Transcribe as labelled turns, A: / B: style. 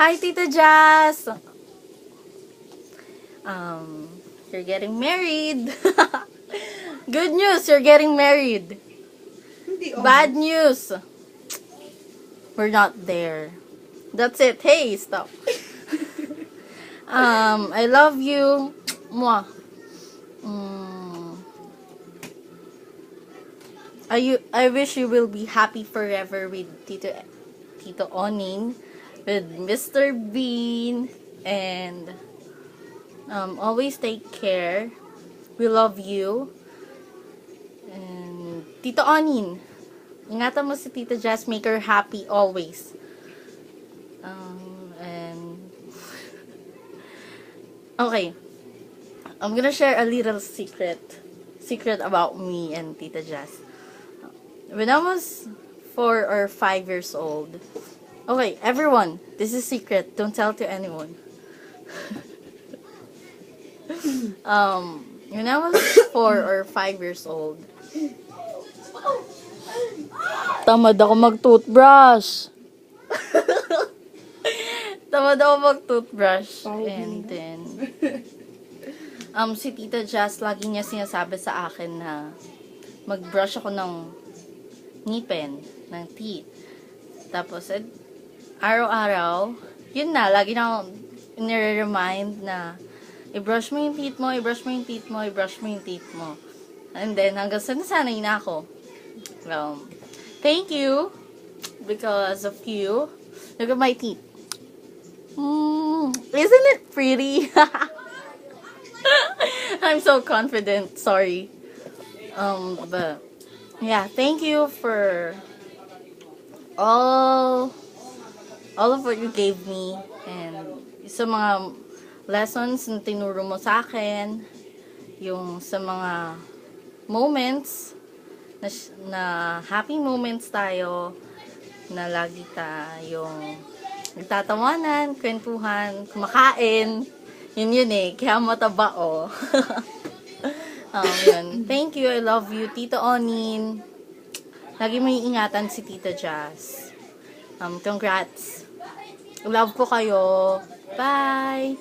A: Hi, Tita Jazz! You're getting married. Good news, you're getting married. Bad news, we're not there. That's it. Hey, stop. I love you. Mwah. I wish you will be happy forever with Tito Oning, with Mr. Bean, and always take care. We love you. And Tito Onin, ingatan mo si Tita Jazz, make her happy always. And okay, I'm gonna share a little secret about me and Tita Jazz. When I was 4 or 5 years old, okay, everyone, this is secret. Don't tell to anyone. When I was 4 or 5 years old, tamad ako mag-toothbrush. Tamad ako mag-toothbrush. And then, si Tita Jazz, lagi niya sinasabi sa akin na mag-brush ako ng ngipin, ng teeth. Tapos, araw-araw, yun na, lagi na ako nire-remind na i-brush mo yung teeth mo, i-brush mo yung teeth mo, i-brush mo yung teeth mo. And then, hanggang sanay na ako. Thank you, because of you. Look at my teeth. Isn't it pretty? I'm so confident, sorry. But, yeah, thank you for all of what you gave me, and sa mga lessons na tinuro mo sa akin, yung sa mga moments na happy moments tayo, na lagi tayong nagtatawanan, kwentuhan, kumakain. Yun eh, kaya mataba oh. Yun. Thank you, I love you, Tito Onin. Lagi mo ingatan si Tita Jazz. Congrats. Love ko kayo. Bye!